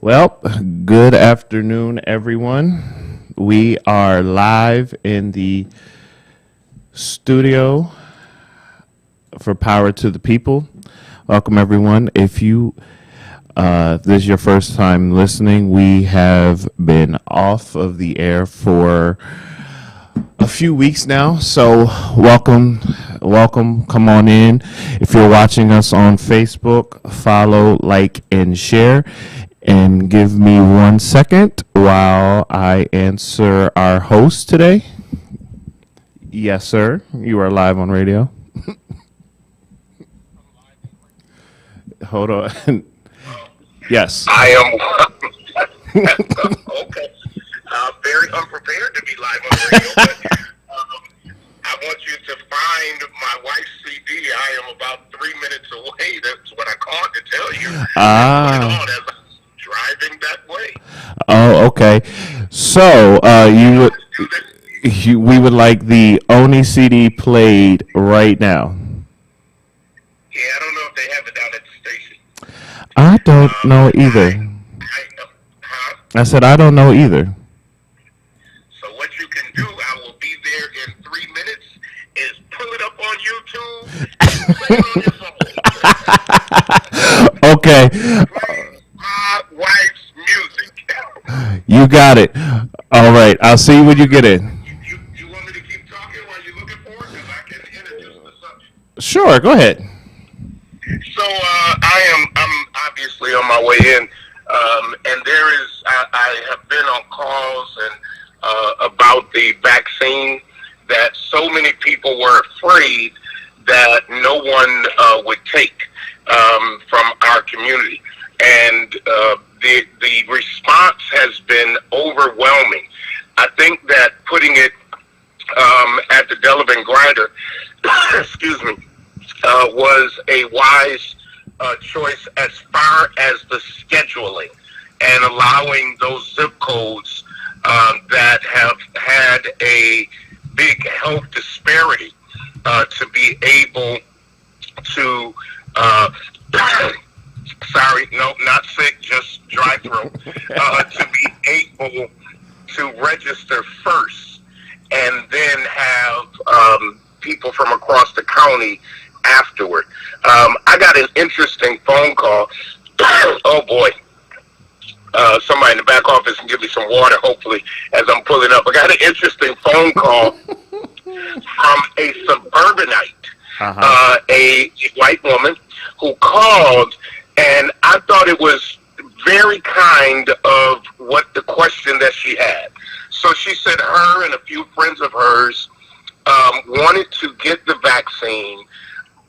Well, good afternoon, everyone. We are live in the studio for Power to the People. Welcome, everyone. If this is your first time listening, we have been off of the air for a few weeks now. So welcome. Come on in. If you're watching us on Facebook, follow, like, and share. And give me 1 second while I answer our host today. Yes, sir. You are live on radio. Hold on. Yes. I am okay. Very unprepared to be live on the radio, but I want you to find my wife's CD. I am about 3 minutes away. That's what I called to tell you. Ah. As I'm driving that way. Oh, okay. So we would like the Oni CD played right now. Yeah, I don't know if they have it down at the station. I don't know either. I said I don't know either. So what you can do, I will be there in 3 minutes, is pull it up on YouTube and play it on your phone. Okay. Play my wife's music. You got it. All right. I'll see you when you get in. You want me to keep talking while you're looking for it? Because I can introduce the subject. Sure. Go ahead. So I'm obviously on my way in, and I have been on calls and about the vaccine that so many people were afraid that no one would take from our community, and the response has been overwhelming. I think that putting it at the Delavan Grinder, excuse me, was a wise choice as far as the scheduling and allowing those zip codes that have had a big health disparity to be able to sorry, no, not sick, just dry throat, to be able to register first and then have people from across the county afterward. I got an interesting phone call. Oh boy. Somebody in the back office can give me some water, hopefully, as I'm pulling up. I got an interesting phone call from a suburbanite, a white woman who called, and I thought it was very kind of what the question that she had. So she said her and a few friends of hers wanted to get the vaccine,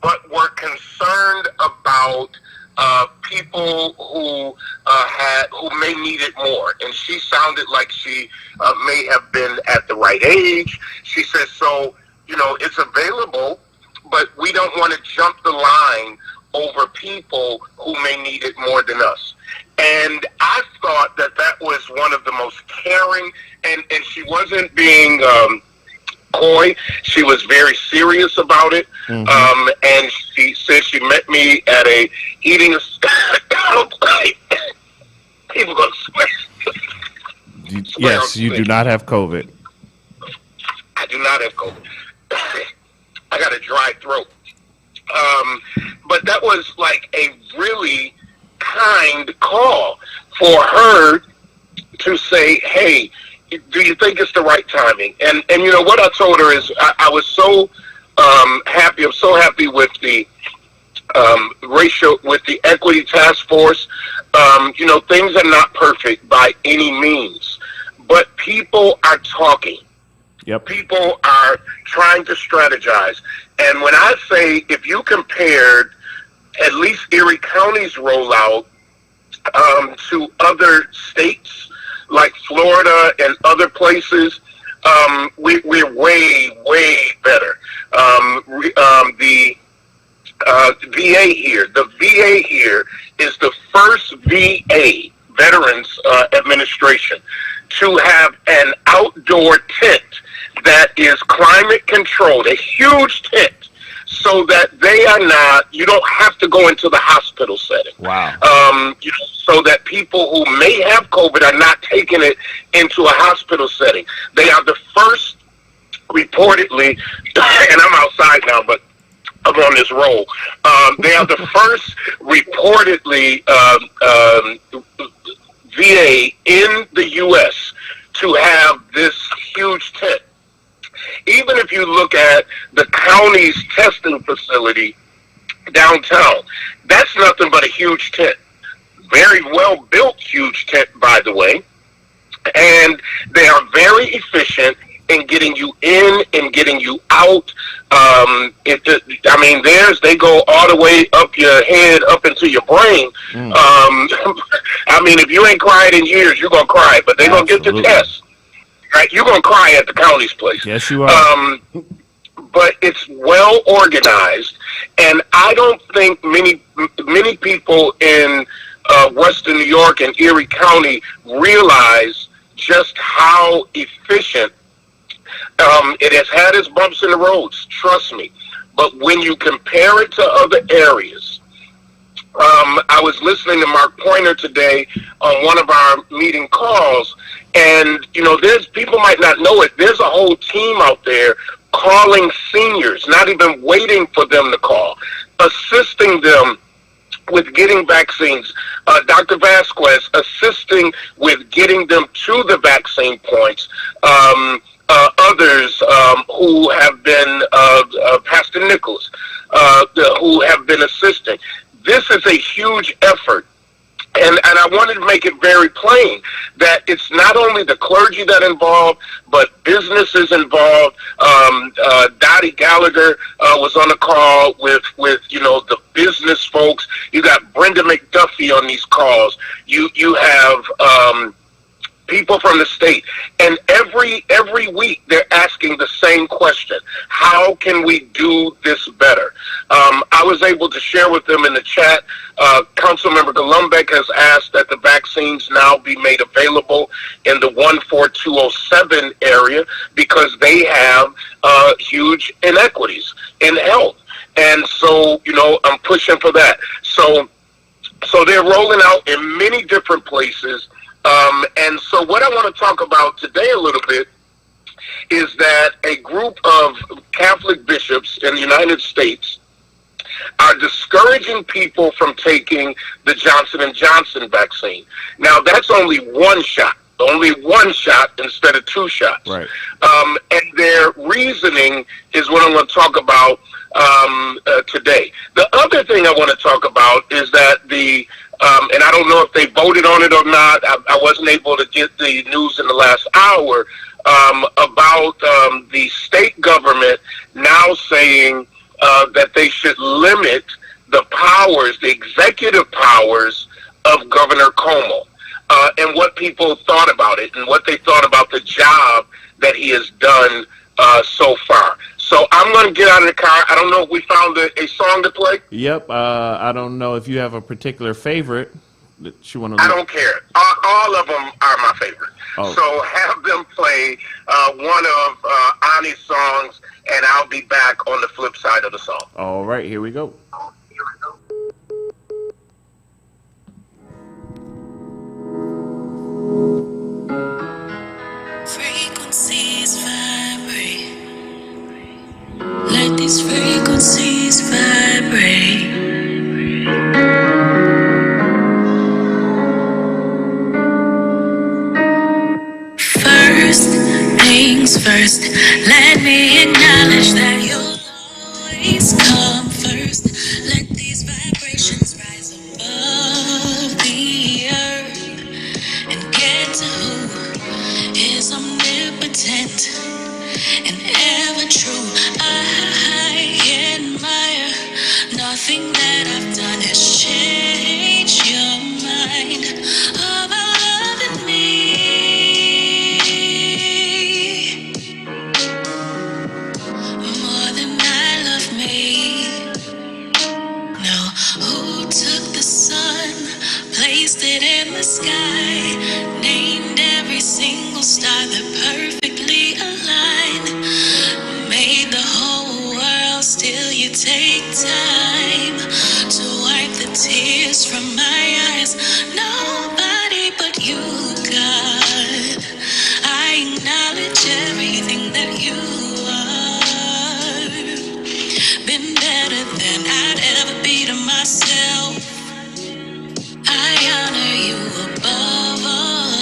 but were concerned about people who may need it more. And she sounded like she may have been at the right age. She said, so, it's available, but we don't want to jump the line over people who may need it more than us. And I thought that was one of the most caring, and she wasn't being coy. She was very serious about it. Mm-hmm. And she said she met me at a eating people go swear. Yes, you do not have COVID. I do not have COVID. I got a dry throat. But that was like a really kind call for her to say, hey, do you think it's the right timing? And what I told her is I was so happy. I'm so happy with the with the equity task force. Things are not perfect by any means, but people are talking. Yep. People are trying to strategize. And when I say, if you compared at least Erie County's rollout to other states like Florida and other places, we're way better. The VA here is the first VA, Veterans Administration, to have an outdoor tent that is climate controlled, a huge tent. so that you don't have to go into the hospital setting. Wow. So that people who may have COVID are not taking it into a hospital setting. They are the first, reportedly, and I'm outside now, but I'm on this roll. They are the first reportedly VA in the U.S. to have this huge tent. Even if you look at the county's testing facility downtown, that's nothing but a huge tent. Very well built huge tent, by the way. And they are very efficient in getting you in and getting you out. They go all the way up your head, up into your brain. If you ain't cried in years, you're going to cry, but they're going to get the test. Right? You're going to cry at the county's place. Yes, you are. But it's well organized, and I don't think many people in Western New York and Erie County realize just how efficient it has had its bumps in the roads, trust me. But when you compare it to other areas, I was listening to Mark Pointer today on one of our meeting calls, and, there's people might not know it. There's a whole team out there calling seniors, not even waiting for them to call, assisting them with getting vaccines. Dr. Vasquez assisting with getting them to the vaccine points. Others who have been, Pastor Nichols, who have been assisting. This is a huge effort. And I wanted to make it very plain that it's not only the clergy that involved, but businesses involved. Dottie Gallagher was on a call with the business folks. You got Brenda McDuffie on these calls. You have people from the state, and every week they're asking the same question: how can we do this better? I was able to share with them in the chat. Councilmember Golombek has asked that the vaccines now be made available in the 14207 area because they have huge inequities in health, and so I'm pushing for that. So they're rolling out in many different places. And so what I want to talk about today a little bit is that a group of Catholic bishops in the United States are discouraging people from taking the Johnson & Johnson vaccine. Now, that's only one shot instead of two shots. Right. And their reasoning is what I'm going to talk about today. The other thing I want to talk about is that and I don't know if they voted on it or not. I wasn't able to get the news in the last hour about the state government now saying that they should limit the executive powers of Governor Cuomo, and what people thought about it and what they thought about the job that he has done so far. So I'm going to get out of the car. I don't know if we found a song to play. Yep. I don't know if you have a particular favorite that you want to. I don't care. All of them are my favorite. Oh. So have them play one of Ani's songs, and I'll be back on the flip side of the song. All right. Here we go. Frequencies vibrate. Let these frequencies vibrate. First things first, let me acknowledge that you'll always come first. Let these vibrations rise above the earth and get to who is omnipotent and ever true. I admire nothing that I've done has changed your mind about loving me more than I love me. No, who took the sun, placed it in the sky, named every single star that perfectly aligned, made the whole you are. Been better than I'd ever be to myself. I honor you above all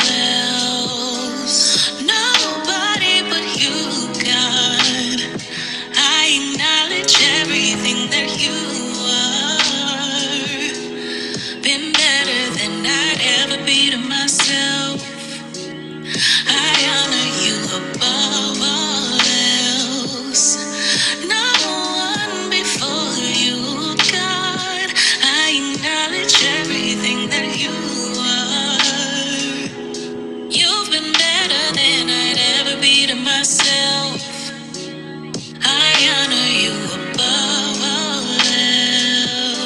else. Nobody but you, God. I acknowledge everything that you are. Been better than I'd ever be to myself. I honor you above all else. No one before you, God. I acknowledge everything that you are. You've been better than I'd ever be to myself. I honor you above all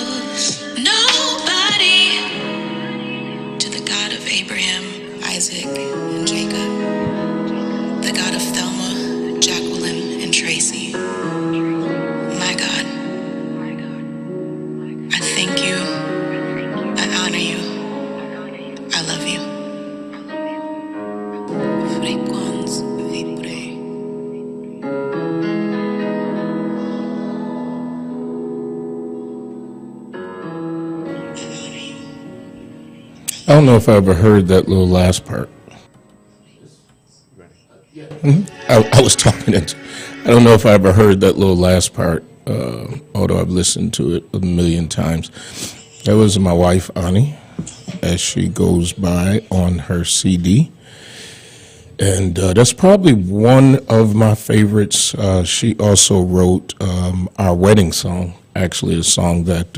else. Nobody to the God of Abraham, Isaac, and Jacob, the God of Thelma, Jacqueline, and Tracy. My God, I thank you. I honor you. I love you. Frequans vipre. I don't know if I ever heard that little last part. I was talking it. I don't know if I ever heard that little last part, although I've listened to it a million times. That was my wife, Ani, as she goes by on her CD. And that's probably one of my favorites. She also wrote our wedding song, actually a song that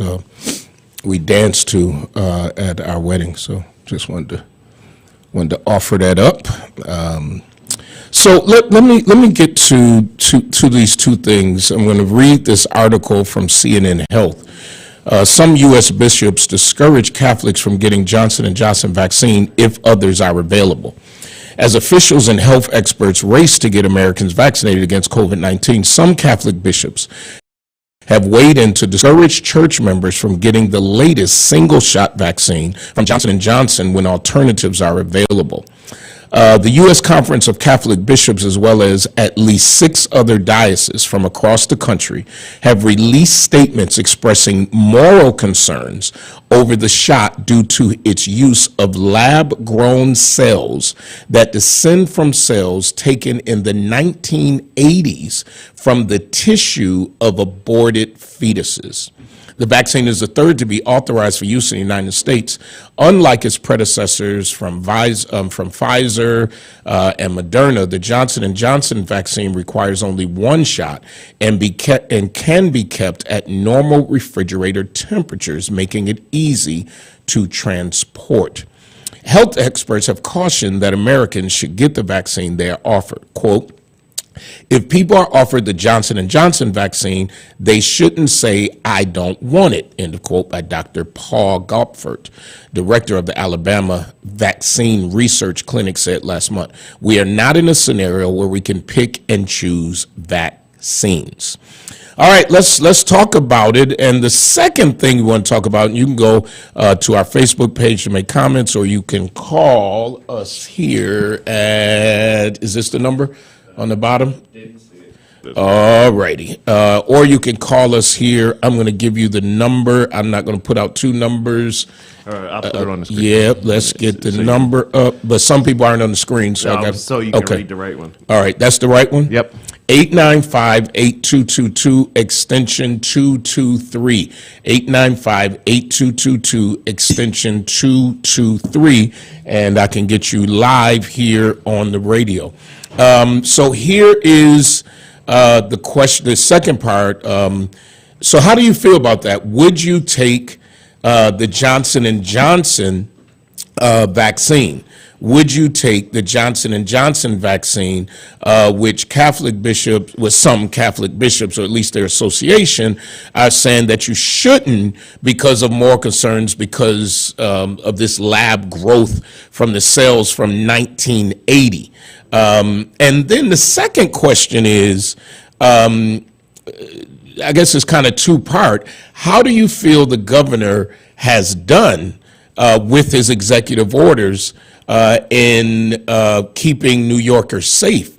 we danced to at our wedding. So just wanted to offer that up. So let me get to these two things. I'm going to read this article from CNN Health. Some U.S. bishops discourage Catholics from getting Johnson & Johnson vaccine if others are available. As officials and health experts race to get Americans vaccinated against COVID-19, some Catholic bishops have weighed in to discourage church members from getting the latest single-shot vaccine from Johnson & Johnson when alternatives are available. The U.S. Conference of Catholic Bishops, as well as at least 6 other dioceses from across the country, have released statements expressing moral concerns over the shot due to its use of lab-grown cells that descend from cells taken in the 1980s from the tissue of aborted fetuses. The vaccine is the third to be authorized for use in the United States. Unlike its predecessors from Pfizer and Moderna, the Johnson & Johnson vaccine requires only one shot and can be kept at normal refrigerator temperatures, making it easy to transport. Health experts have cautioned that Americans should get the vaccine they are offered. Quote, if people are offered the Johnson & Johnson vaccine, they shouldn't say, I don't want it, end of quote, by Dr. Paul Gopfert, director of the Alabama Vaccine Research Clinic, said last month. We are not in a scenario where we can pick and choose vaccines. All right, let's talk about it. And the second thing we want to talk about, and you can go to our Facebook page to make comments, or you can call us here at, is this the number on the bottom? All righty. Or you can call us here. I'm going to give you the number. I'm not going to put out two numbers. All right, I'll put it on the screen. Yeah, let's get the number up. But some people aren't on the screen, so so you can read the right one. All right, that's the right one? Yep. 895-8222, extension 223. 895-8222, extension 223. And I can get you live here on the radio. So here is the question, the second part. So how do you feel about that? Would you take the Johnson & Johnson vaccine? Would you take the Johnson & Johnson vaccine, which Catholic bishops, with some Catholic bishops, or at least their association, are saying that you shouldn't because of moral concerns, because of this lab growth from the cells from 1980? And then the second question is, I guess it's kind of two-part. How do you feel the governor has done with his executive orders in keeping New Yorkers safe?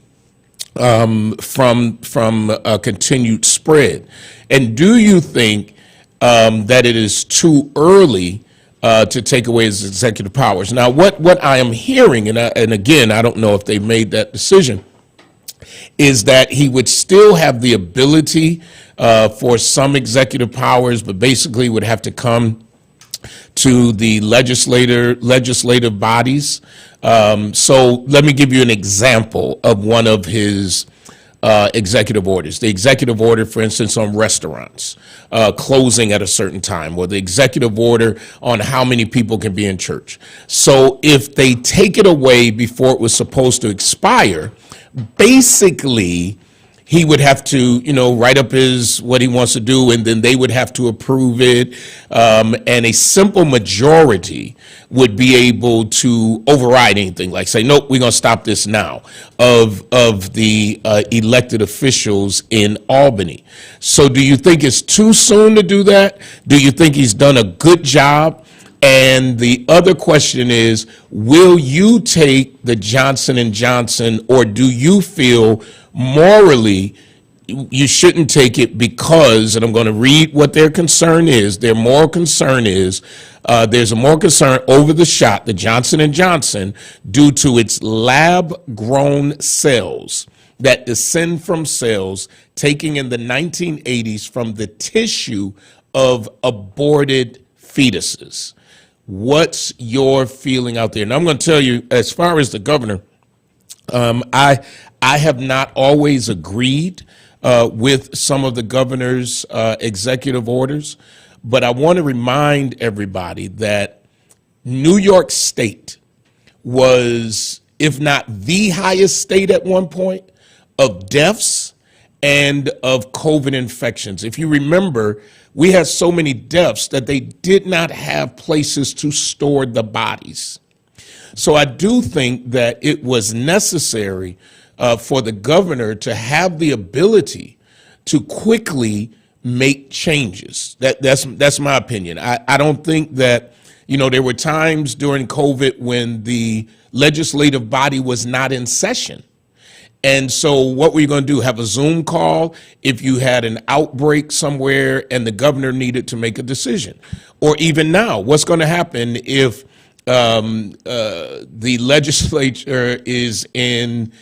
from a continued spread? And do you think that it is too early to take away his executive powers? Now, what I am hearing, and again, I don't know if they made that decision, is that he would still have the ability for some executive powers, but basically would have to come to the legislative bodies. So let me give you an example of one of his executive orders. The executive order, for instance, on restaurants closing at a certain time, or the executive order on how many people can be in church. So if they take it away before it was supposed to expire, basically he would have to, write up what he wants to do, and then they would have to approve it. And a simple majority would be able to override anything, like say, nope, we're going to stop this now, of the elected officials in Albany. So do you think it's too soon to do that? Do you think he's done a good job? And the other question is, will you take the Johnson & Johnson, or do you feel morally you shouldn't take it because, and I'm going to read what their concern is, their moral concern is, there's a moral concern over the shot, the Johnson & Johnson, due to its lab-grown cells that descend from cells taken in the 1980s from the tissue of aborted fetuses. What's your feeling out there? And I'm going to tell you, as far as the governor, I have not always agreed with some of the governor's executive orders, but I want to remind everybody that New York State was, if not the highest state at one point, of deaths and of COVID infections. If you remember, we had so many deaths that they did not have places to store the bodies. So I do think that it was necessary for the governor to have the ability to quickly make changes. That's my opinion. I don't think that, there were times during COVID when the legislative body was not in session. And so what were you going to do? Have a Zoom call if you had an outbreak somewhere and the governor needed to make a decision? Or even now, what's going to happen if the legislature is in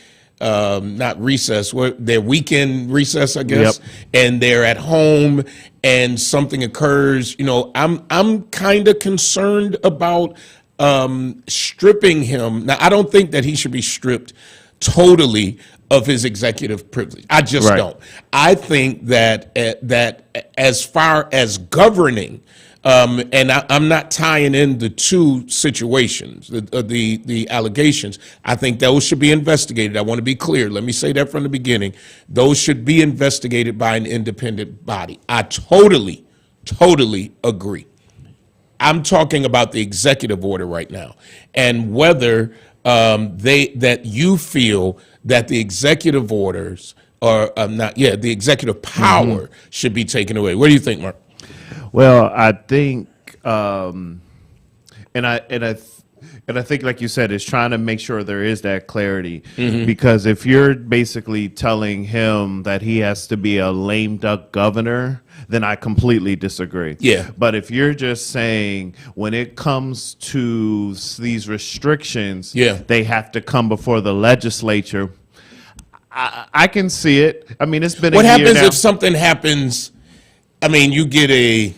not recess, their weekend recess, I guess, yep, and they're at home and something occurs? I'm kind of concerned about stripping him. Now, I don't think that he should be stripped totally of his executive privilege. I just don't. I think that that as far as governing, and I'm not tying in the two situations, the allegations. I think those should be investigated. I want to be clear. Let me say that from the beginning. Those should be investigated by an independent body. I totally agree. I'm talking about the executive order right now, and whether that you feel that the executive orders are the executive power should be taken away. What do you think, Mark? Well, I think, and I think, like you said, is trying to make sure there is that clarity, because if you're basically telling him that he has to be a lame duck governor, then I completely disagree. Yeah. But if you're just saying when it comes to these restrictions, they have to come before the legislature, I can see it. I mean, it's been what a year happens now. If something happens? I mean, you get a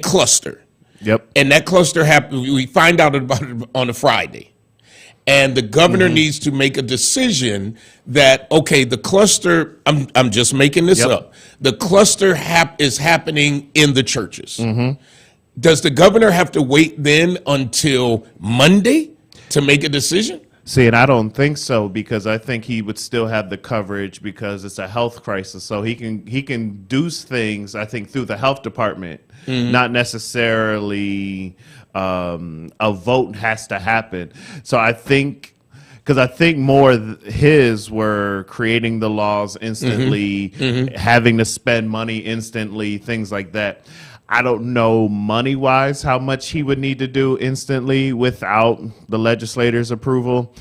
cluster. Yep. And that cluster happens. We find out about it on a Friday. And the governor needs to make a decision that, okay, the cluster, I'm just making this up. The cluster is happening in the churches. Does the governor have to wait then until Monday to make a decision? See, and I don't think so, because I think he would still have the coverage because it's a health crisis. So he can do things, I think, through the health department, not necessarily a vote has to happen. So I think, because I think more his were creating the laws instantly, having to spend money instantly, things like that. I don't know money-wise how much he would need to do instantly without the legislator's approval.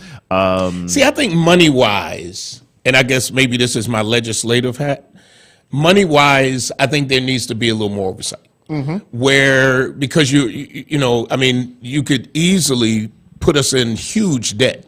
See, I think money-wise, and I guess maybe this is my legislative hat, money wise, I think there needs to be a little more oversight. Where, because I mean, you could easily put us in huge debt,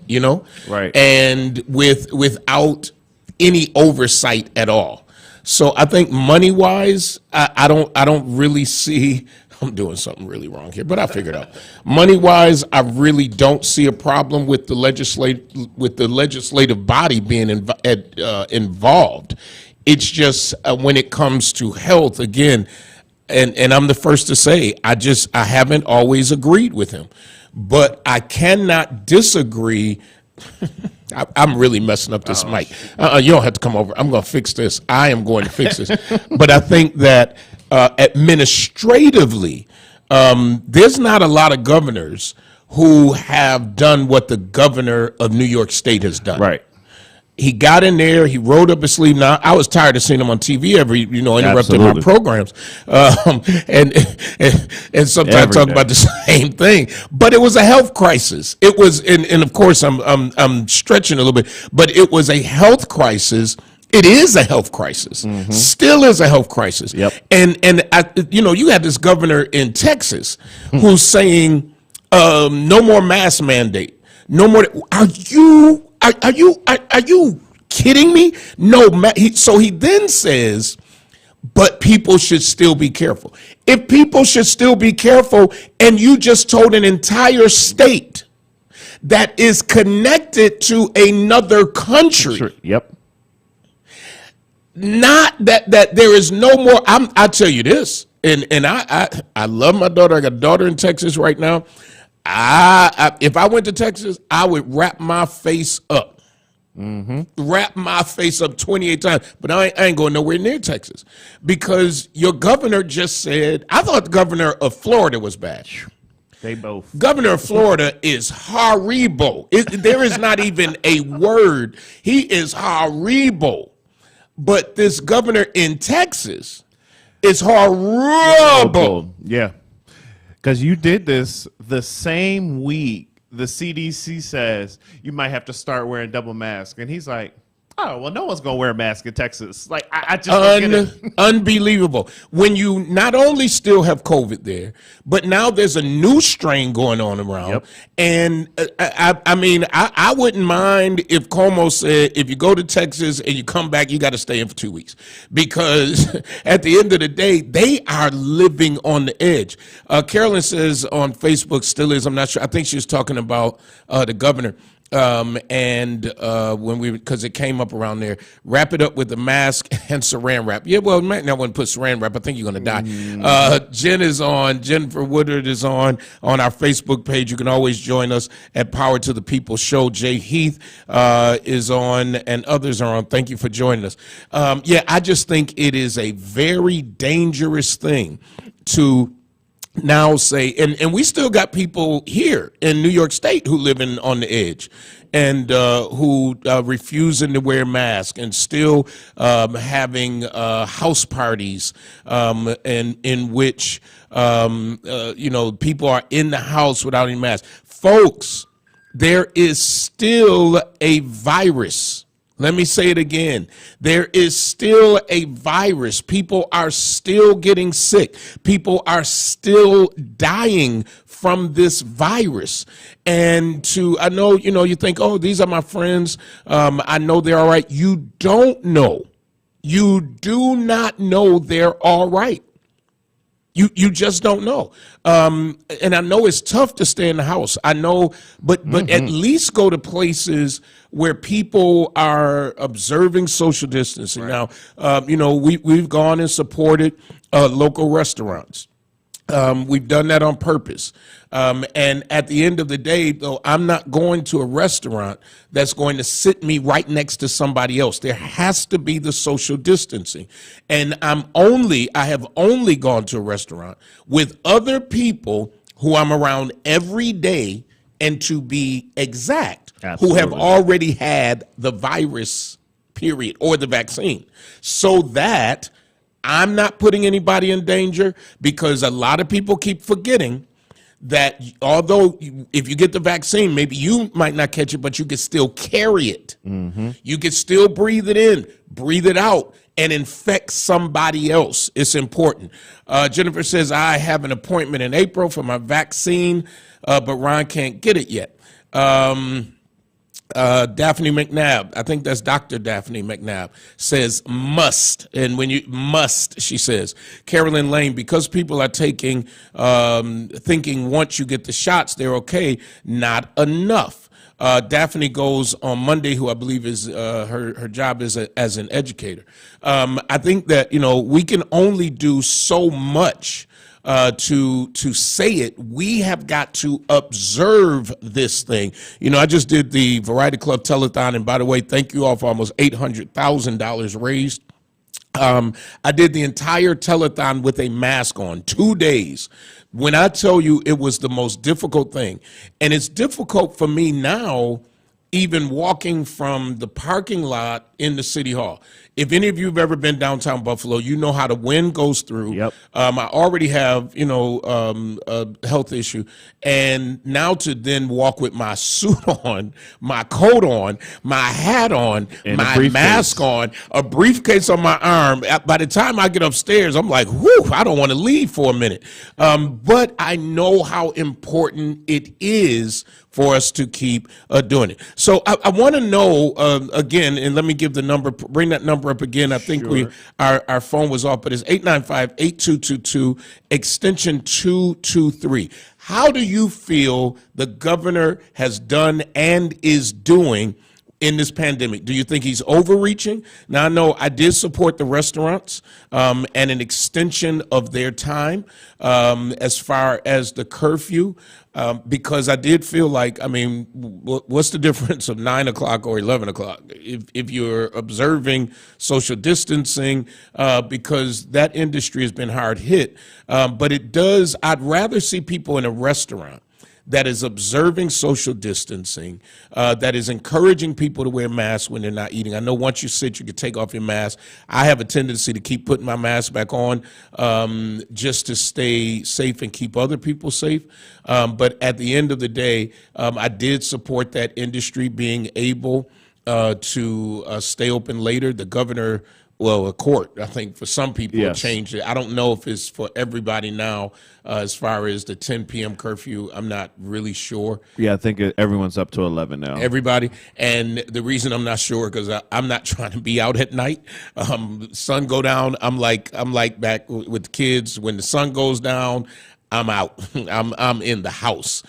Right. and without any oversight at all. So I think money wise, I don't really see. I'm doing something really wrong here, but I figured out. Money wise, I really don't see a problem with the legislative body being involved. It's just when it comes to health, again, and I'm the first to say, I haven't always agreed with him, but I cannot disagree. I'm really messing up this mic. You don't have to come over. I'm going to fix this. I am going to fix this. But I think that administratively, there's not a lot of governors who have done what the governor of New York State has done. Right. He got in there. He rolled up his sleeve. Now, I was tired of seeing him on TV interrupting my Absolutely. programs, and sometimes Every talk day. about the same thing. But it was a health crisis. It was, and of course, I'm stretching a little bit, but it was a health crisis. It is a health crisis. Still is a health crisis. Yep. And you had this governor in Texas who's saying no more mask mandate. No more. Are you kidding me? No. So he then says, but people should still be careful. If people should still be careful, and you just told an entire state that is connected to another country. Sure. Yep. Not that there is no more. I'll tell you this, and I love my daughter. I got a daughter in Texas right now. If I went to Texas, I would wrap my face up. Wrap my face up 28 times, but I ain't going nowhere near Texas because your governor just said, I thought the governor of Florida was bad. They both. Governor of Florida is horrible. There is not even a word. He is horrible. But this governor in Texas is horrible. Yeah. Because you did this the same week the CDC says you might have to start wearing double mask. And he's like, oh, well, no one's going to wear a mask in Texas. Like, I just don't get it. Unbelievable. When you not only still have COVID there, but now there's a new strain going on around. Yep. And I wouldn't mind if Cuomo said, if you go to Texas and you come back, you got to stay in for 2 weeks. Because at the end of the day, they are living on the edge. Carolyn says on Facebook, still is, I'm not sure, I think she was talking about the governor. Because it came up around there, wrap it up with the mask and saran wrap. Yeah, well, might not want to put saran wrap. I think you're going to die. Jen is on. Jennifer Woodard is on our Facebook page. You can always join us at Power to the People Show. Jay Heath is on, and others are on. Thank you for joining us. I just think it is a very dangerous thing to now say, and we still got people here in New York State who live on the edge and who refusing to wear masks and still having house parties in which people are in the house without any masks. Folks, there is still a virus. Let me say it again. There is still a virus. People are still getting sick. People are still dying from this virus. And I know, you think, oh, these are my friends. I know they're all right. You don't know. You do not know they're all right. You just don't know. And I know it's tough to stay in the house. I know, but at least go to places where people are observing social distancing. Right. Now, we've gone and supported local restaurants. We've done that on purpose. And at the end of the day, though, I'm not going to a restaurant that's going to sit me right next to somebody else. There has to be the social distancing. And I have only gone to a restaurant with other people who I'm around every day, and to be exact, Absolutely. who have already had the virus, period, or the vaccine, so that I'm not putting anybody in danger, because a lot of people keep forgetting that although if you get the vaccine, maybe you might not catch it, but you can still carry it. You can still breathe it in, breathe it out, and infect somebody else. It's important. Jennifer says, I have an appointment in April for my vaccine, but Ron can't get it yet. Daphne McNabb, I think that's Dr. Daphne McNabb, says must. And when you must, she says. Carolyn Lane, because people are taking, thinking once you get the shots, they're okay, not enough. Daphne goes on Monday, who I believe is her job is as an educator. I think that, we can only do so much to say it. We have got to observe this thing. I just did the Variety Club Telethon, and by the way, thank you all for almost $800,000 raised. I did the entire telethon with a mask on, 2 days. When I tell you it was the most difficult thing, and it's difficult for me now, even walking from the parking lot in the City Hall. If any of you have ever been downtown Buffalo, you know how the wind goes through. Yep. I already have, a health issue. And now to then walk with my suit on, my coat on, my hat on, and my mask on, a briefcase on my arm. By the time I get upstairs, I'm like, whew, I don't want to leave for a minute. But I know how important it is for us to keep doing it. So I want to know, again, and let me give the number, bring that number up again. I think Sure. our phone was off, but it's 895-8222, extension 223. How do you feel the governor has done and is doing in this pandemic? Do you think he's overreaching? Now, I know I did support the restaurants and an extension of their time as far as the curfew, because I did feel like, what's the difference of 9 o'clock or 11 o'clock? If you're observing social distancing, because that industry has been hard hit, but I'd rather see people in a restaurant that is observing social distancing, that is encouraging people to wear masks when they're not eating. I know once you sit, you can take off your mask. I have a tendency to keep putting my mask back on just to stay safe and keep other people safe. But at the end of the day, I did support that industry being able to stay open later. The governor, a court, I think for some people Yes. changed it. I don't know if it's for everybody now as far as the 10 p.m. curfew. I'm not really sure. Yeah, I think everyone's up to 11 now. Everybody. And the reason I'm not sure, because I'm not trying to be out at night. Sun go down, I'm like back with the kids. When the sun goes down, I'm out. I'm in the house.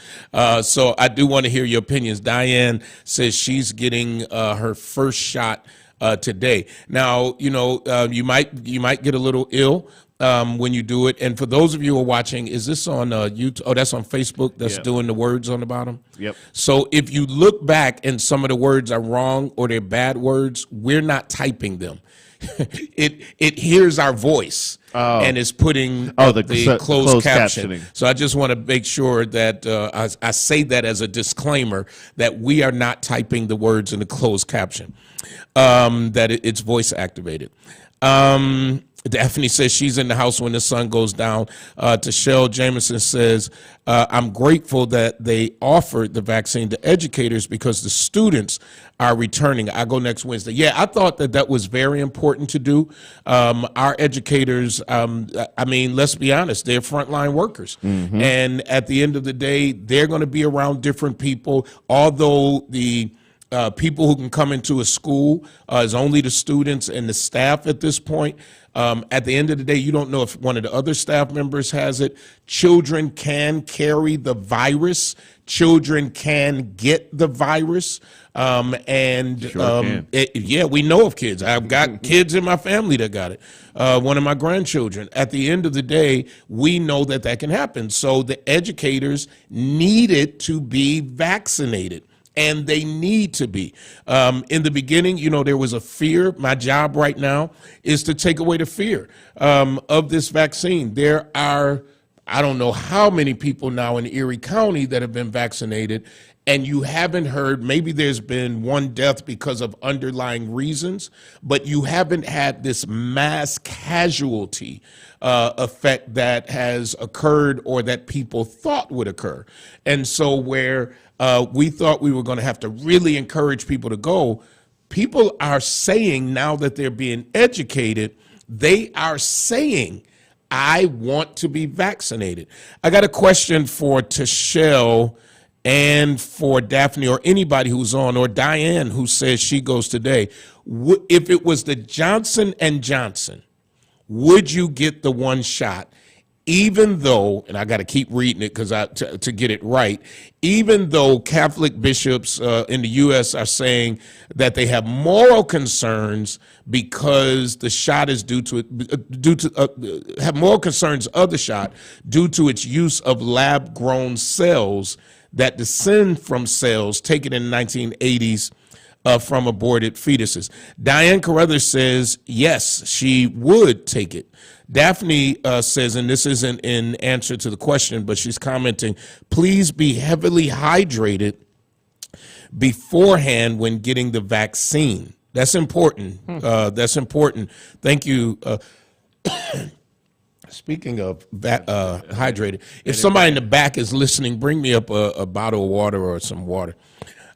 So I do want to hear your opinions. Diane says she's getting her first shot today. Now, you might get a little ill when you do it. And for those of you who are watching, is this on YouTube? Oh, that's on Facebook. That's doing the words on the bottom. Yep. So if you look back and some of the words are wrong or they're bad words, we're not typing them. It hears our voice and is putting the closed caption. captioning. So I just want to make sure that I say that as a disclaimer, that we are not typing the words in the closed caption, that it's voice activated. Daphne says she's in the house when the sun goes down. Tashelle Jameson says, I'm grateful that they offered the vaccine to educators because the students are returning. I go next Wednesday. Yeah, I thought that was very important to do. Our educators, let's be honest, they're frontline workers. Mm-hmm. And at the end of the day, they're going to be around different people, although the people who can come into a school is only the students and the staff at this point. At the end of the day, you don't know if one of the other staff members has it. Children can carry the virus. Children can get the virus. We know of kids. I've got kids in my family that got it. One of my grandchildren. At the end of the day, we know that can happen. So the educators needed to be vaccinated. And they need to be. In the beginning, there was a fear. My job right now is to take away the fear of this vaccine. There are, I don't know how many people now in Erie County that have been vaccinated, and you haven't heard, maybe there's been one death because of underlying reasons, but you haven't had this mass casualty effect that has occurred or that people thought would occur. And so where we thought we were going to have to really encourage people to go, people are saying, now that they're being educated, they are saying, I want to be vaccinated. I got a question for Tashelle and for Daphne or anybody who's on, or Diane who says she goes today. If it was the Johnson and Johnson, would you get the one shot? Even though, and I got to keep reading it because to get it right, even though Catholic bishops in the U.S. are saying that they have moral concerns because the shot is have moral concerns of the shot due to its use of lab-grown cells that descend from cells taken in the 1980s from aborted fetuses. Diane Carruthers says, yes, she would take it. Daphne says, and this isn't in answer to the question, but she's commenting, please be heavily hydrated beforehand when getting the vaccine. That's important. That's important. Thank you. Speaking of hydrated, if somebody in the back is listening, bring me up a bottle of water or some water.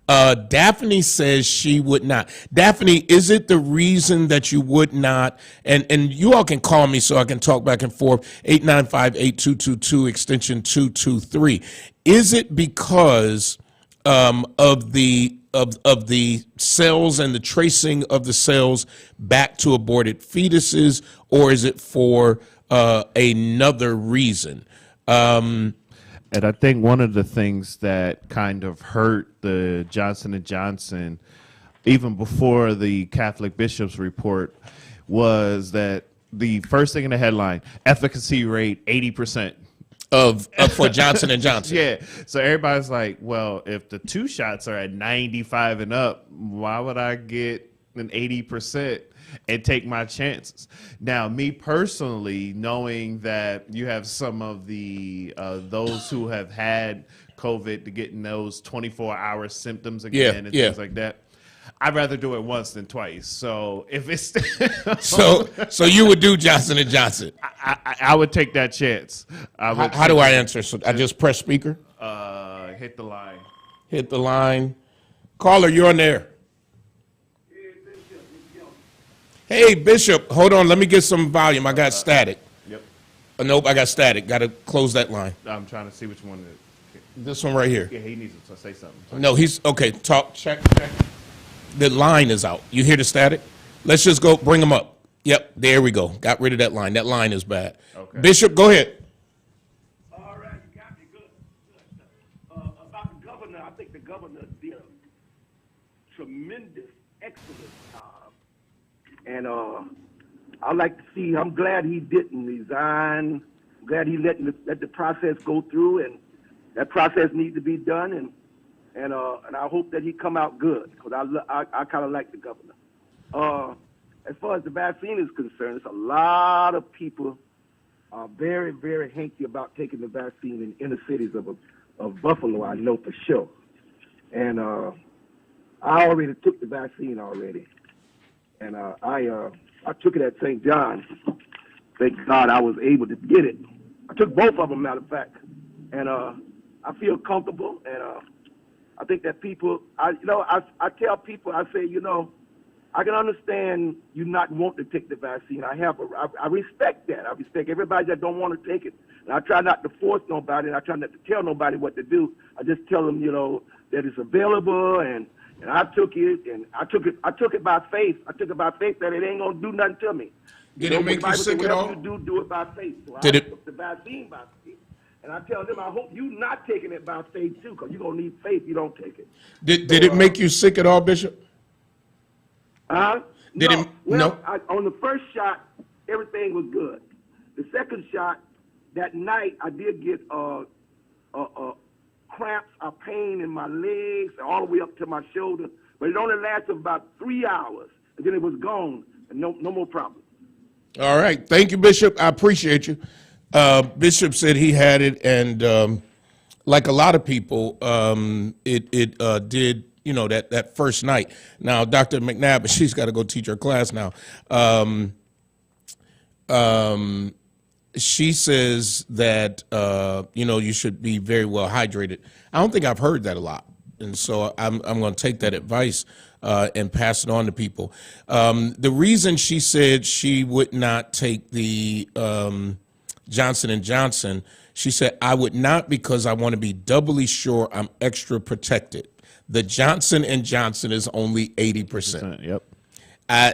Daphne says she would not. Daphne, is it the reason that you would not? And you all can call me so I can talk back and forth. 895-8222 extension 223. Is it because of the cells and the tracing of the cells back to aborted fetuses, or is it for another reason? And I think one of the things that kind of hurt the Johnson & Johnson, even before the Catholic bishops report, was that the first thing in the headline, efficacy rate 80%. For Johnson & Johnson. Yeah. So everybody's like, well, if the 2 shots are at 95 and up, why would I get an 80% and take my chances? Now, me personally, knowing that you have some of the those who have had COVID to getting those 24-hour symptoms again and things like that, I'd rather do it once than twice. So if it's so you would do Johnson & Johnson. I would take that chance. How do I answer? So I just press speaker. Hit the line. Hit the line. Caller, you're on there. Hey, Bishop, hold on. Let me get some volume. I got static. Yep. Nope, I got static. Got to close that line. I'm trying to see which one it is. This one right here. Yeah, he needs to say something. No, he's okay. Talk. Check. The line is out. You hear the static? Let's just go bring him up. Yep, there we go. Got rid of that line. That line is bad. Okay. Bishop, go ahead. All right, you got me good. About the governor, I think the governor did a tremendous, excellent job. And I'd like to see, I'm glad he didn't resign. I'm glad he let the process go through, and that process needs to be done. And I hope that he come out good, because I kind of like the governor. As far as the vaccine is concerned, it's a lot of people are very, very hanky about taking the vaccine in inner cities of Buffalo, I know for sure. And I already took the vaccine already. And I took it at St. John. Thank God I was able to get it. I took both of them, matter of fact. And I feel comfortable, and I think that people, I tell people, I say, I can understand you not want to take the vaccine. I respect that. I respect everybody that don't want to take it. And I try not to force nobody, and I try not to tell nobody what to do. I just tell them, that it's available, and I took it, and I took it by faith. I took it by faith that it ain't gonna do nothing to me. Did it make you sick at all? Whatever you do it by faith. So I took the vaccine by faith. And I tell them, I hope you not taking it by faith too, because you're gonna need faith. You don't take it. Did it make you sick at all, Bishop? No. No. On the first shot, everything was good. The second shot, that night, I did get cramps, a pain in my legs, all the way up to my shoulder. But it only lasted about 3 hours, and then it was gone, and no more problem. All right. Thank you, Bishop. I appreciate you. Bishop said he had it, and like a lot of people, it did, you know, that first night. Now, Dr. McNabb, she's got to go teach her class now. She says that, you know, you should be very well hydrated. I don't think I've heard that a lot. And so I'm going to take that advice and pass it on to people. The reason she said she would not take the Johnson & Johnson, she said, I would not because I want to be doubly sure I'm extra protected. The Johnson & Johnson is only 80%. Yep.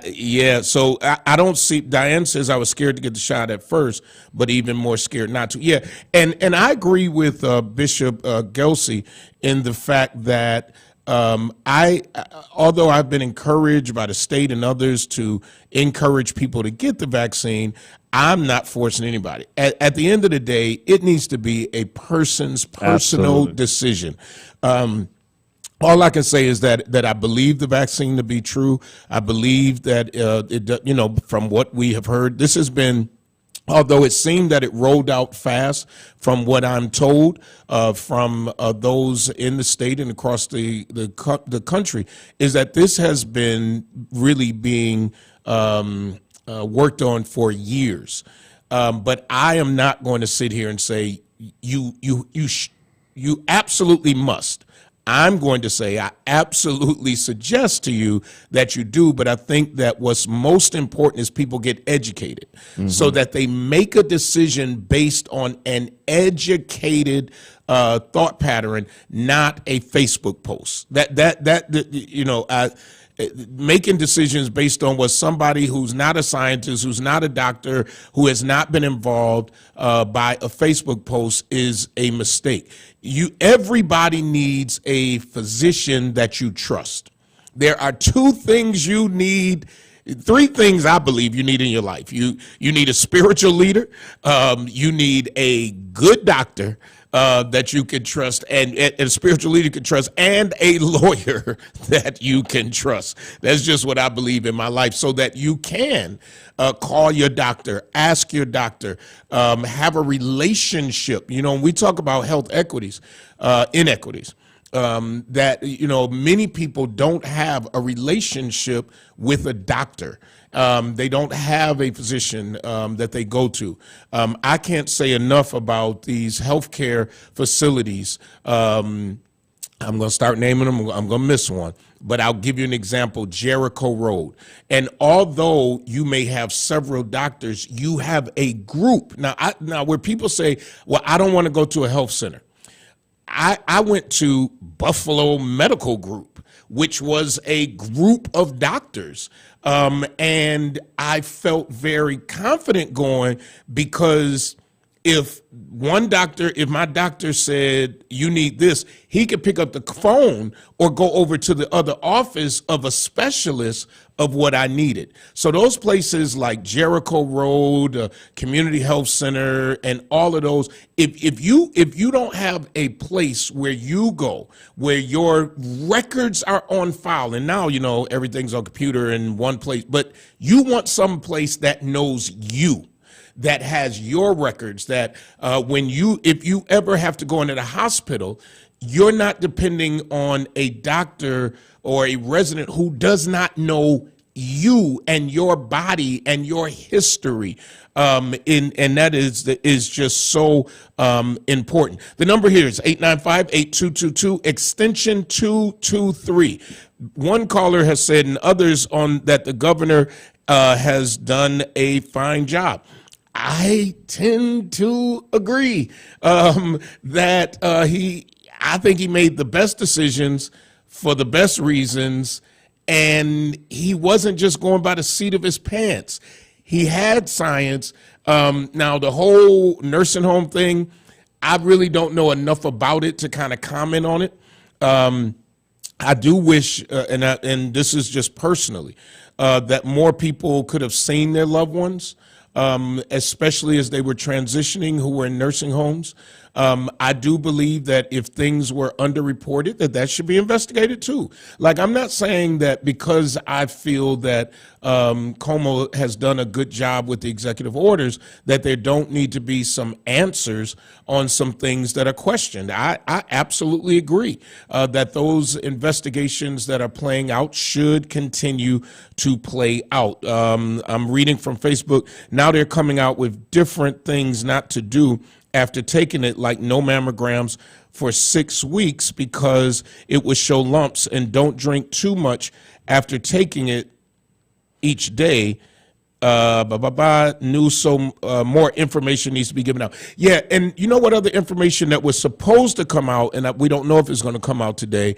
Yeah, so I don't see. Diane says I was scared to get the shot at first, but even more scared not to. Yeah, and I agree with Bishop Gelsey in the fact that although I've been encouraged by the state and others to encourage people to get the vaccine, I'm not forcing anybody. At the end of the day, it needs to be a person's personal decision. All I can say is that I believe the vaccine to be true. I believe that, you know, from what we have heard, this has been, although it seemed that it rolled out fast, from what I'm told from those in the state and across the country, is that this has been really being worked on for years. But I am not going to sit here and say you absolutely must. I'm going to say I absolutely suggest to you that you do, but I think that what's most important is people get educated so that they make a decision based on an educated thought pattern, not a Facebook post. That you know, making decisions based on what somebody who's not a scientist, who's not a doctor, who has not been involved by a Facebook post is a mistake. Everybody needs a physician that you trust. There are three things I believe you need in your life. You need a spiritual leader, you need a good doctor that you can trust, and a spiritual leader you can trust, and a lawyer that you can trust. That's just what I believe in my life, so that you can call your doctor, ask your doctor, have a relationship. You know, when we talk about health inequities, that, you know, many people don't have a relationship with a doctor. They don't have a physician that they go to. I can't say enough about these healthcare facilities. I'm going to start naming them. I'm going to miss one. But I'll give you an example, Jericho Road. And although you may have several doctors, you have a group. Now where people say, well, I don't want to go to a health center. I went to Buffalo Medical Group, which was a group of doctors. And I felt very confident going, because if my doctor said you need this, he could pick up the phone or go over to the other office of a specialist of what I needed. So those places like Jericho Road, Community Health Center, and all of those, if you don't have a place where you go, where your records are on file, and now, you know, everything's on computer in one place, but you want some place that knows you, that has your records, that if you ever have to go into the hospital, you're not depending on a doctor or a resident who does not know you and your body and your history. And that is just so important. The number here is 895-8222, extension 223. One caller has said, and others that the governor has done a fine job. I tend to agree that I think he made the best decisions for the best reasons, and he wasn't just going by the seat of his pants. He had science. Now, the whole nursing home thing, I really don't know enough about it to kind of comment on it. I do wish, and this is just personally, that more people could have seen their loved ones, especially as they were transitioning, who were in nursing homes. I do believe that if things were underreported, that should be investigated too. Like, I'm not saying that because I feel that Como has done a good job with the executive orders, that there don't need to be some answers on some things that are questioned. I absolutely agree that those investigations that are playing out should continue to play out. I'm reading from Facebook, now they're coming out with different things not to do after taking it, like no mammograms for 6 weeks because it would show lumps, and don't drink too much after taking it each day. More information needs to be given out. Yeah, and you know what other information that was supposed to come out, and we don't know if it's going to come out today,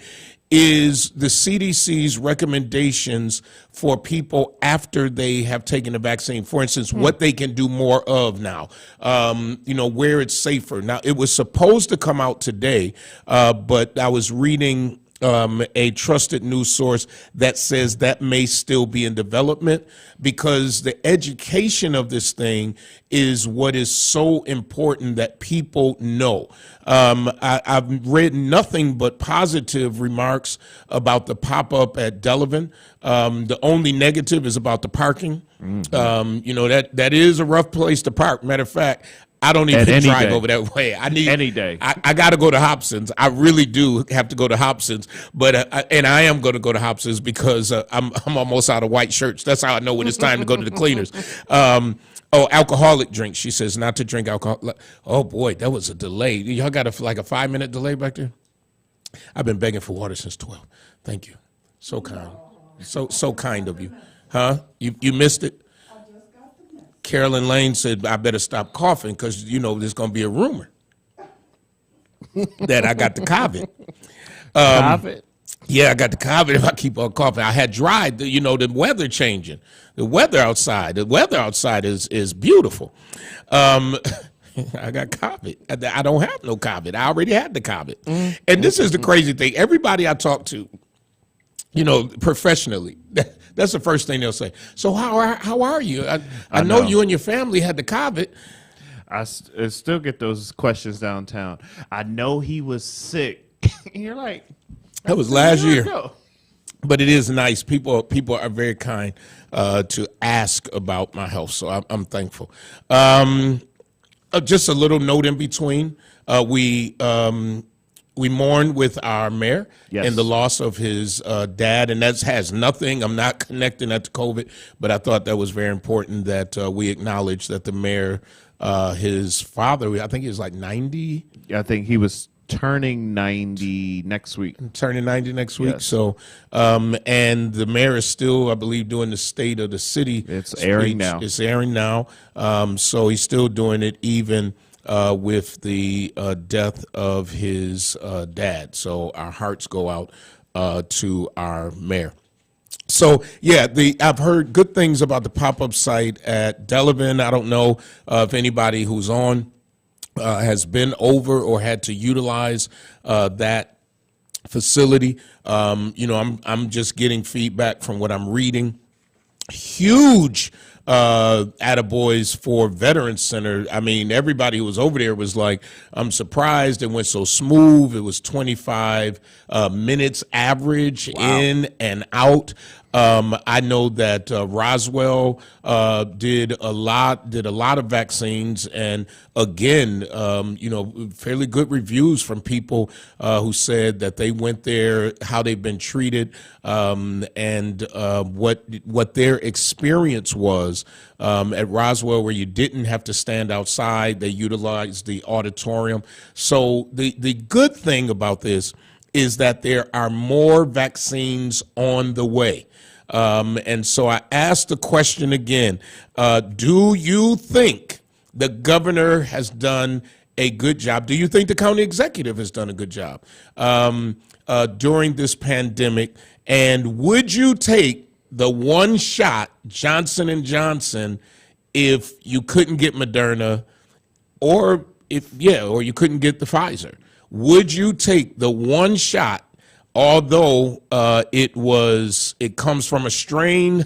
is the CDC's recommendations for people after they have taken the vaccine. For instance, what they can do more of now, where it's safer. Now, it was supposed to come out today, but I was reading a trusted news source that says that may still be in development, because the education of this thing is what is so important that people know. I've read nothing but positive remarks about the pop-up at Delavan. The only negative is about the parking. That is a rough place to park. Matter of fact, I don't even drive over that way. I need any day. I got to go to Hobson's. I really do have to go to Hobson's, but and I am going to go to Hobson's because I'm almost out of white shirts. That's how I know when it's time to go to the cleaners. Alcoholic drinks. She says not to drink alcohol. Oh boy, that was a delay. Y'all got a 5-minute delay back there. I've been begging for water since 12. Thank you. So kind. So kind of you. Huh? You missed it? Carolyn Lane said, I better stop coughing because, there's going to be a rumor that I got the COVID. COVID? Yeah, I got the COVID if I keep on coughing. I had dried, the weather changing. The weather outside is beautiful. I got COVID. I don't have no COVID. I already had the COVID. And this is the crazy thing. Everybody I talk to, professionally, that's the first thing they'll say. So how are you? I know you and your family had the COVID. I still get those questions downtown. I know he was sick. And you're like, that was last year. But it is nice. People are very kind to ask about my health, so I'm thankful. Just a little note in between. We mourn with our mayor and the loss of his dad, and that has nothing. I'm not connecting that to COVID, but I thought that was very important that we acknowledge that the mayor, his father, I think he was like 90. I think he was turning 90 next week. Turning 90 next week. Yes. So, and the mayor is still, I believe, doing the state of the city. It's airing now. It's airing now. So he's still doing it even with the death of his dad. So our hearts go out to our mayor. So, yeah, I've heard good things about the pop-up site at Delavan. I don't know if anybody who's on has been over or had to utilize that facility. I'm just getting feedback from what I'm reading. Huge attaboys for Veterans Center. I mean, everybody who was over there was like, I'm surprised it went so smooth. It was 25 minutes average in and out. I know that Roswell did a lot of vaccines, and again, fairly good reviews from people who said that they went there, how they've been treated, and what their experience was at Roswell, where you didn't have to stand outside. They utilized the auditorium. So the good thing about this is that there are more vaccines on the way. And so I asked the question again, do you think the governor has done a good job? Do you think the county executive has done a good job during this pandemic? And would you take the one shot Johnson & Johnson if you couldn't get Moderna, or you couldn't get the Pfizer? Would you take the one shot, although it comes from a strain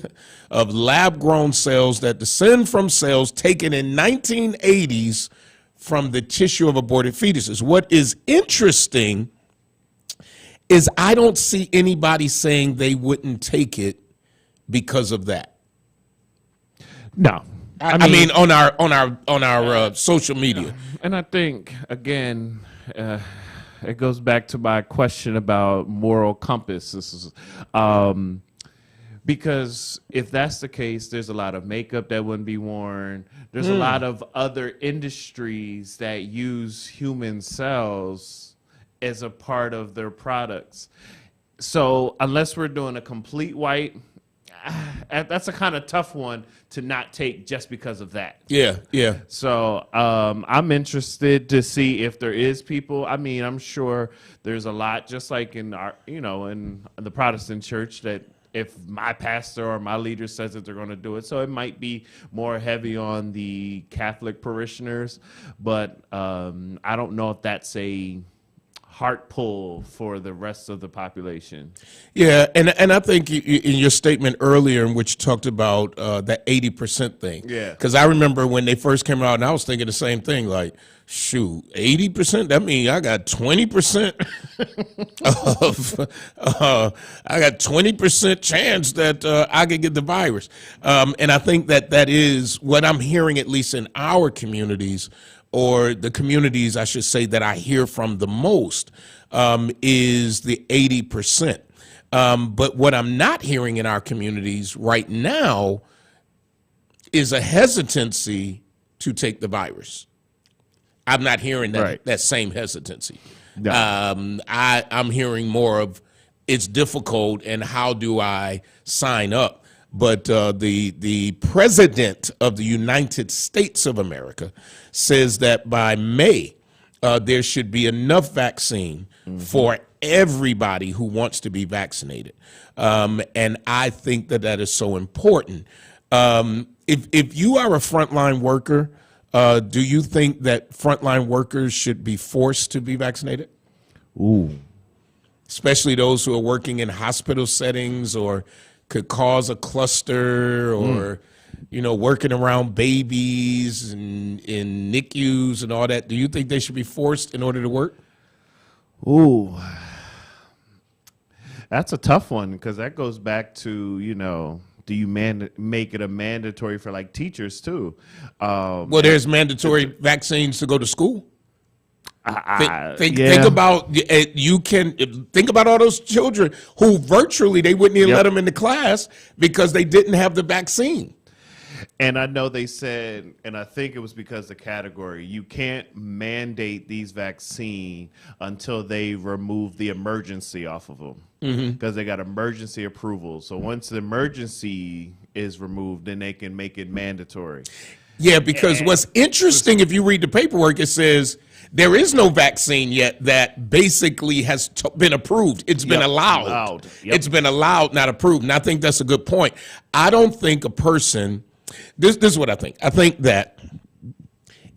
of lab-grown cells that descend from cells taken in 1980s from the tissue of aborted fetuses. What is interesting is I don't see anybody saying they wouldn't take it because of that. No. I mean, on our social media. And I think, again, it goes back to my question about moral compass. This is, because if that's the case, there's a lot of makeup that wouldn't be worn. There's a lot of other industries that use human cells as a part of their products. So unless we're doing a complete white, that's a kind of tough one to not take just because of that. Yeah, yeah. So I'm interested to see if there is people. I mean, I'm sure there's a lot, just like in our, in the Protestant church, that if my pastor or my leader says that they're going to do it, so it might be more heavy on the Catholic parishioners, but I don't know if that's a heart pull for the rest of the population. Yeah, and I think in your statement earlier in which you talked about that 80% thing. Yeah. Because I remember when they first came out, and I was thinking the same thing, like, shoot, 80%? That means I got 20% of, I got 20% chance that I could get the virus. And I think that is what I'm hearing, at least in our communities, or the communities, I should say, that I hear from the most, is the 80%. But what I'm not hearing in our communities right now is a hesitancy to take the virus. I'm not hearing that same hesitancy. No. I'm hearing more of it's difficult and how do I sign up? But the president of the United States of America says that by May, there should be enough vaccine for everybody who wants to be vaccinated. And I think that is so important. If you are a frontline worker, do you think that frontline workers should be forced to be vaccinated? Ooh. Especially those who are working in hospital settings or could cause a cluster, or working around babies and in NICUs and all that. Do you think they should be forced in order to work? Ooh, that's a tough one, because that goes back to, do you make it a mandatory for like teachers too? Well, there's mandatory vaccines to go to school. Think about think about all those children who virtually they wouldn't even let them into class because they didn't have the vaccine. And I know they said, and I think it was because the category, you can't mandate these vaccine until they remove the emergency off of them, because they got emergency approval. So once the emergency is removed, then they can make it mandatory. Yeah, because what's interesting, if you read the paperwork, it says there is no vaccine yet that basically has been approved. It's been allowed. It's been allowed, not approved. And I think that's a good point. I don't think a person, this is what I think. I think that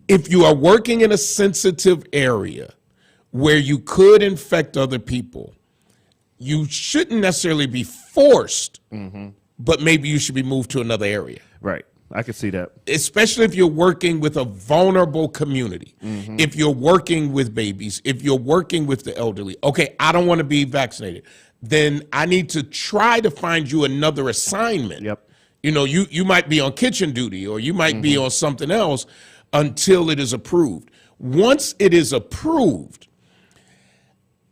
if you are working in a sensitive area where you could infect other people, you shouldn't necessarily be forced, but maybe you should be moved to another area. Right. I can see that. Especially if you're working with a vulnerable community, if you're working with babies, if you're working with the elderly. Okay, I don't want to be vaccinated. Then I need to try to find you another assignment. Yep. You might be on kitchen duty, or you might be on something else until it is approved. Once it is approved,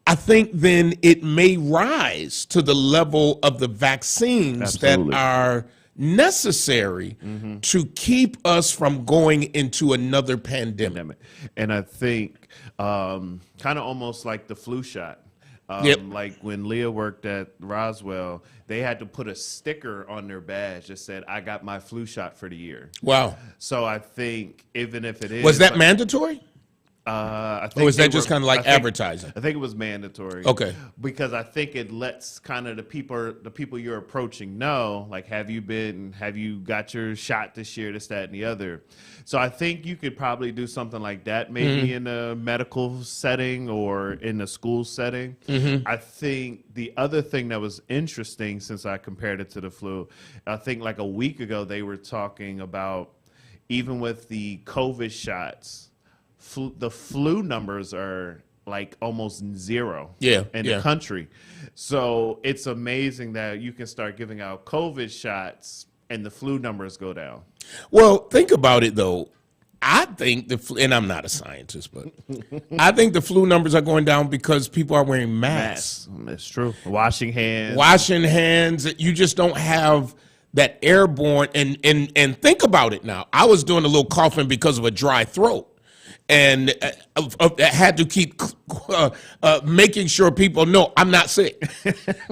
I think then it may rise to the level of the vaccines that are necessary to keep us from going into another pandemic. And I think kind of almost like the flu shot. Like when Leah worked at Roswell, they had to put a sticker on their badge that said, "I got my flu shot for the year." Wow. So I think even if it is, was that mandatory? I think, or was that just kind of like advertising? I think it was mandatory. Okay. Because I think it lets kind of the people you're approaching know, like, have you got your shot this year, this, that, and the other. So I think you could probably do something like that, maybe in a medical setting or in a school setting. I think the other thing that was interesting, since I compared it to the flu, I think like a week ago they were talking about, even with the COVID shots, the flu numbers are like almost zero Yeah, in yeah. the country. So it's amazing that you can start giving out COVID shots and the flu numbers go down. Well, think about it though. I think and I'm not a scientist, but I think the flu numbers are going down because people are wearing masks. That's true. Washing hands. Washing hands. You just don't have that airborne. And think about it now. I was doing a little coughing because of a dry throat. And I had to keep making sure people know I'm not sick.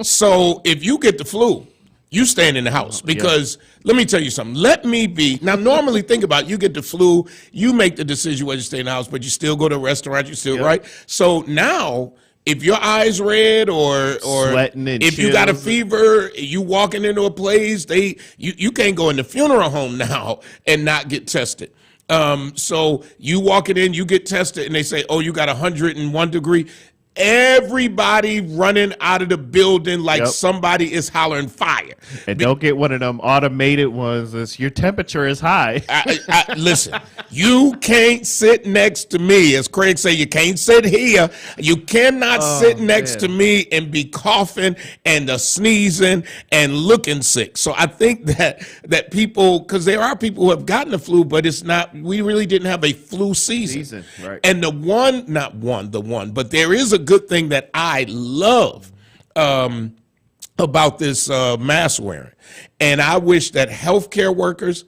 So if you get the flu, you stand in the house because let me tell you something. Let me be now. Normally, think about it, you get the flu, you make the decision whether you stay in the house, but you still go to a restaurant. You still right. So now, if your eyes red or sweating and if you got a fever, you walking into a place, you can't go in the funeral home now and not get tested. So you walk it in, you get tested, and they say, "Oh, you got 101 degree." Everybody running out of the building like somebody is hollering fire. And don't get one of them automated ones that's your temperature is high. Listen, you can't sit next to me. As Craig say, you can't sit here. You cannot sit next to me and be coughing and sneezing and looking sick. So I think that people, because there are people who have gotten the flu, but it's not, we really didn't have a flu season. Right. And but there is a good thing that I love about this mask wearing. And I wish that healthcare workers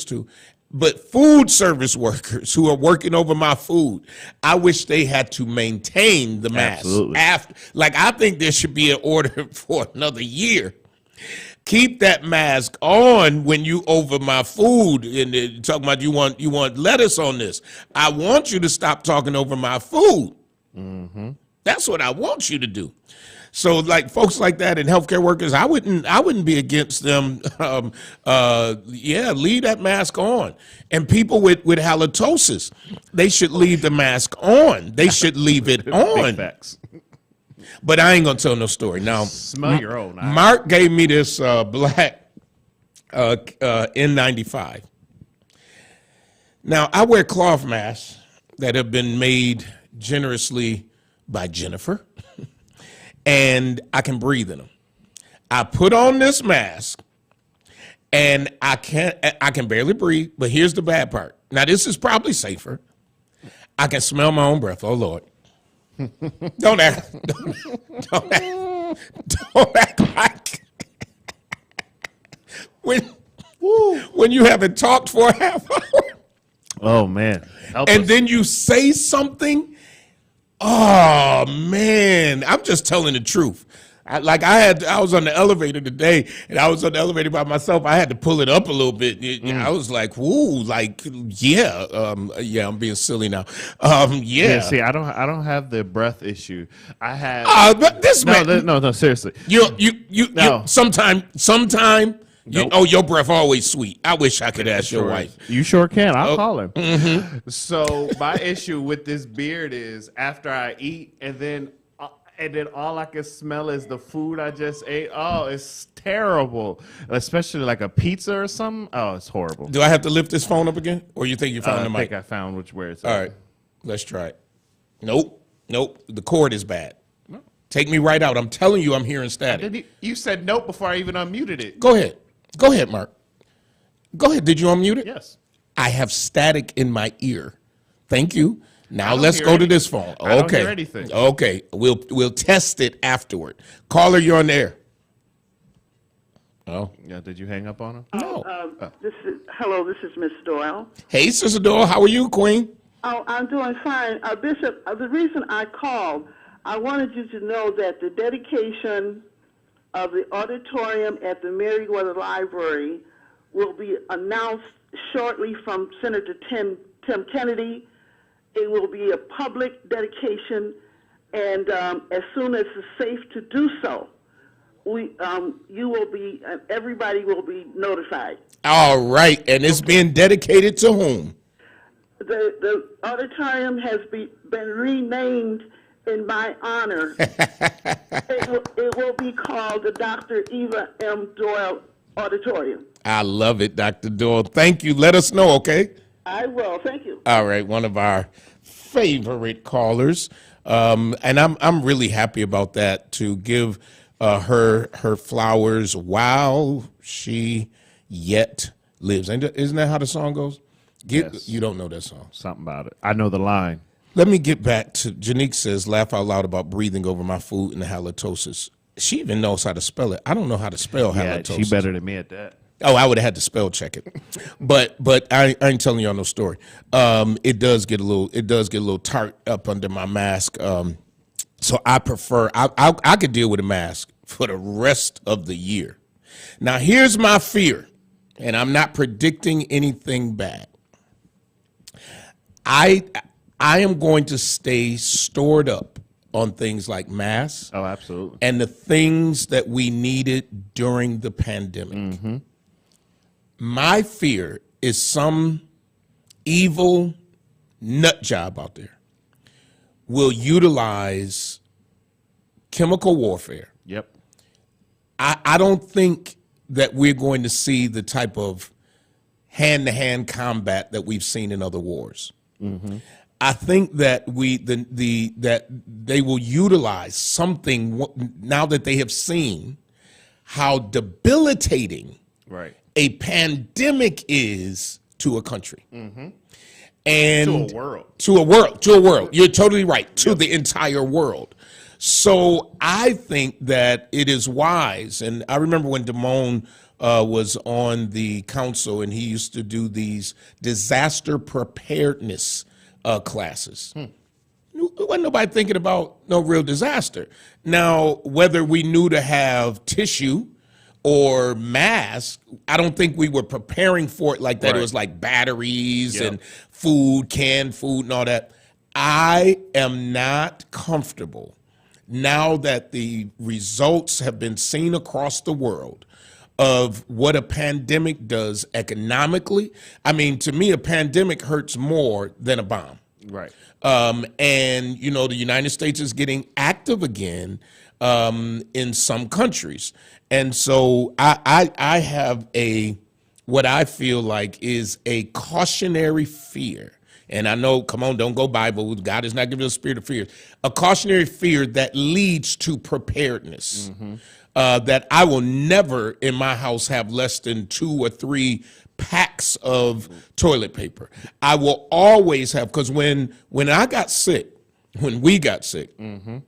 too, but food service workers who are working over my food, I wish they had to maintain the mask. Absolutely. I think there should be an order for another year. Keep that mask on when you over my food and talking about you want lettuce on this. I want you to stop talking over my food. Mm-hmm. That's what I want you to do. So like folks like that and healthcare workers, I wouldn't be against them. Leave that mask on. And people with halitosis, they should leave the mask on. They should leave it on. Big facts. But I ain't gonna tell no story. Now, smell your own. Mark gave me this black N95. Now, I wear cloth masks that have been made generously by Jennifer, and I can breathe in them. I put on this mask, and I can barely breathe. But here's the bad part. Now, this is probably safer. I can smell my own breath. Oh Lord. Don't act like when you haven't talked for a half hour. Oh man. Then you say something. Oh man. I'm just telling the truth. I was on the elevator today, and I was on the elevator by myself. I had to pull it up a little bit. I was like, "Woo!" I'm being silly now. See, I don't have the breath issue. I have. But this man. No, seriously. Sometime. Nope. Your breath always sweet. I wish I could ask your wife. You sure can. I'll call her. Mm-hmm. So my issue with this beard is after I eat, and then all I can smell is the food I just ate. Oh, it's terrible. Especially like a pizza or something. Oh, it's horrible. Do I have to lift this phone up again? Or you think you found the mic? I think I found where it's at. All right. Let's try it. Nope. The cord is bad. No. Take me right out. I'm telling you I'm hearing static. You said nope before I even unmuted it. Go ahead, Mark. Go ahead. Did you unmute it? Yes. I have static in my ear. Thank you. Now let's go to this phone. Okay. I don't hear anything. Okay. We'll test it afterward. Caller, you're on the air. Oh. Yeah, did you hang up on him? No. Hello, this is Miss Doyle. Hey, Sister Doyle, how are you, Queen? Oh, I'm doing fine. Bishop, the reason I called, I wanted you to know that the dedication of the auditorium at the Meriwether Library will be announced shortly from Senator Tim Kennedy. It will be a public dedication, and as soon as it's safe to do so, everybody will be notified. All right, and it's being dedicated to whom? The auditorium has been renamed in my honor. It will be called the Dr. Eva M. Doyle Auditorium. I love it, Dr. Doyle. Thank you. Let us know, okay? I will. Thank you. All right, one of our favorite callers, and I'm really happy about that, to give her flowers while she yet lives. And isn't that how the song goes? Yes. You don't know that song. Something about it. I know the line. Let me get back to Janique says, laugh out loud about breathing over my food and the halitosis. She even knows how to spell it. I don't know how to spell Yeah, halitosis. she better than me at that. Oh, I would have had to spell check it, but I ain't telling y'all no story. It does get a little tart up under my mask. So I prefer I could deal with a mask for the rest of the year. Now here's my fear, and I'm not predicting anything bad. I am going to stay stored up on things like masks. Oh, absolutely. And the things that we needed during the pandemic. Mm-hmm. My fear is some evil nut job out there will utilize chemical warfare. Yep. I don't think that we're going to see the type of hand-to-hand combat that we've seen in other wars. Mm-hmm. I think that that they will utilize something now that they have seen how debilitating Right. a pandemic is to a country. Mm-hmm. And to a world. You're totally right. To the entire world. So I think that it is wise. And I remember when Damone was on the council, and he used to do these disaster preparedness classes. There wasn't nobody thinking about no real disaster. Now, whether we knew to have tissue or masks, I don't think we were preparing for it like that. Right. It was like batteries and food, canned food and all that. I am not comfortable now that the results have been seen across the world of what a pandemic does economically. I mean, to me, a pandemic hurts more than a bomb. Right. And, you know, the United States is getting active again in some countries. And so I have what I feel like is a cautionary fear. And I know, come on, don't go Bible. God has not given us a spirit of fear. A cautionary fear that leads to preparedness. Mm-hmm. That I will never in my house have less than 2 or 3 packs of toilet paper. I will always have, because when I got sick, when we got sick, mm-hmm.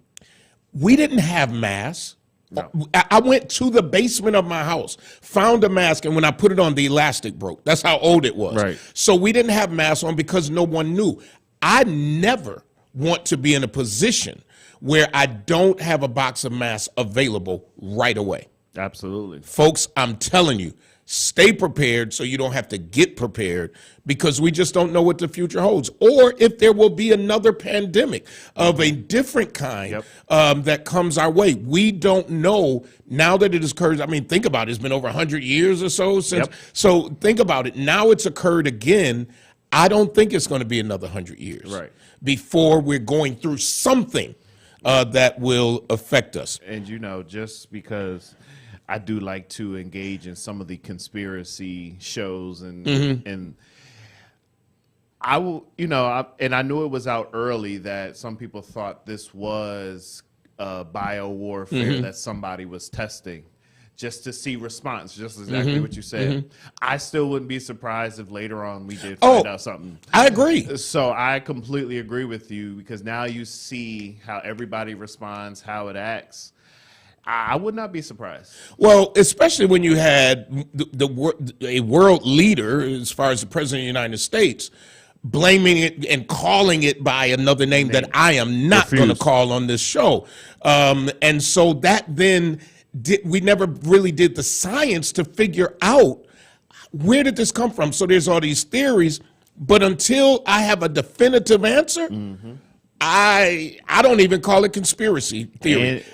we didn't have masks. No. I went to the basement of my house, found a mask, and when I put it on, the elastic broke. That's how old it was. Right. So we didn't have masks on because no one knew. I never want to be in a position where I don't have a box of masks available right away. Absolutely. Folks, I'm telling you, stay prepared so you don't have to get prepared, because we just don't know what the future holds, or if there will be another pandemic of a different kind that comes our way. We don't know now that it has occurred. I mean, think about it. It's been over 100 years or so since. So think about it. Now it's occurred again. I don't think it's going to be another 100 years before we're going through something that will affect us. And, you know, just because I do like to engage in some of the conspiracy shows and I will, you know, and I knew it was out early that some people thought this was bio warfare that somebody was testing just to see response, just exactly what you said. I still wouldn't be surprised if later on we did find out something. I agree. So I completely agree with you, because now you see how everybody responds, how it acts. I would not be surprised. Well, especially when you had a world leader, as far as the president of the United States, blaming it and calling it by another name that I am not going to call on this show. And so that then we never really did the science to figure out where did this come from. So there's all these theories, but until I have a definitive answer, I don't even call it conspiracy theory.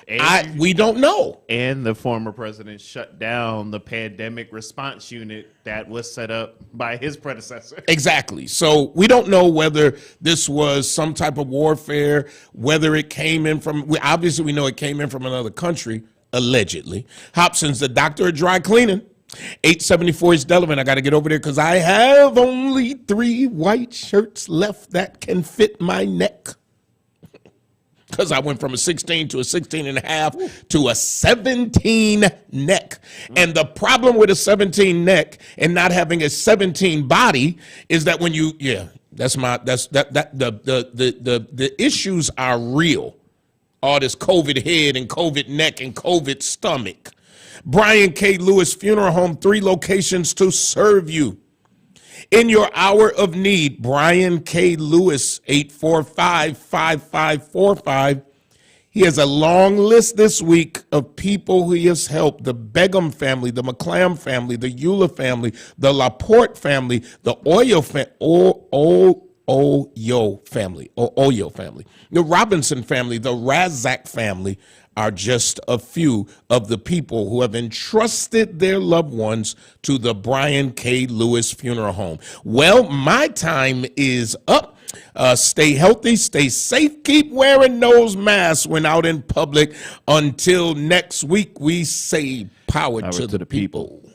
We don't know. And the former president shut down the pandemic response unit that was set up by his predecessor. Exactly. So we don't know whether this was some type of warfare, whether it came in from, obviously we know it came in from another country, allegedly. Hobson's the doctor of dry cleaning. 874 East Delavan. I got to get over there because I have only 3 white shirts left that can fit my neck. Because I went from a 16 to a 16 and a half to a 17 neck. And the problem with a 17 neck and not having a 17 body is that when you, the issues are real. All this COVID head and COVID neck and COVID stomach. Brian K. Lewis Funeral Home, 3 locations to serve you. In your hour of need, Brian K. Lewis, 845-5545. He has a long list this week of people who he has helped. The Begum family, the McClam family, the Eula family, the Laporte family, the Oyo family, the Robinson family, the Razak family are just a few of the people who have entrusted their loved ones to the Brian K. Lewis Funeral Home. Well, my time is up. Stay healthy, stay safe, keep wearing nose masks when out in public. Until next week, we say power to the people.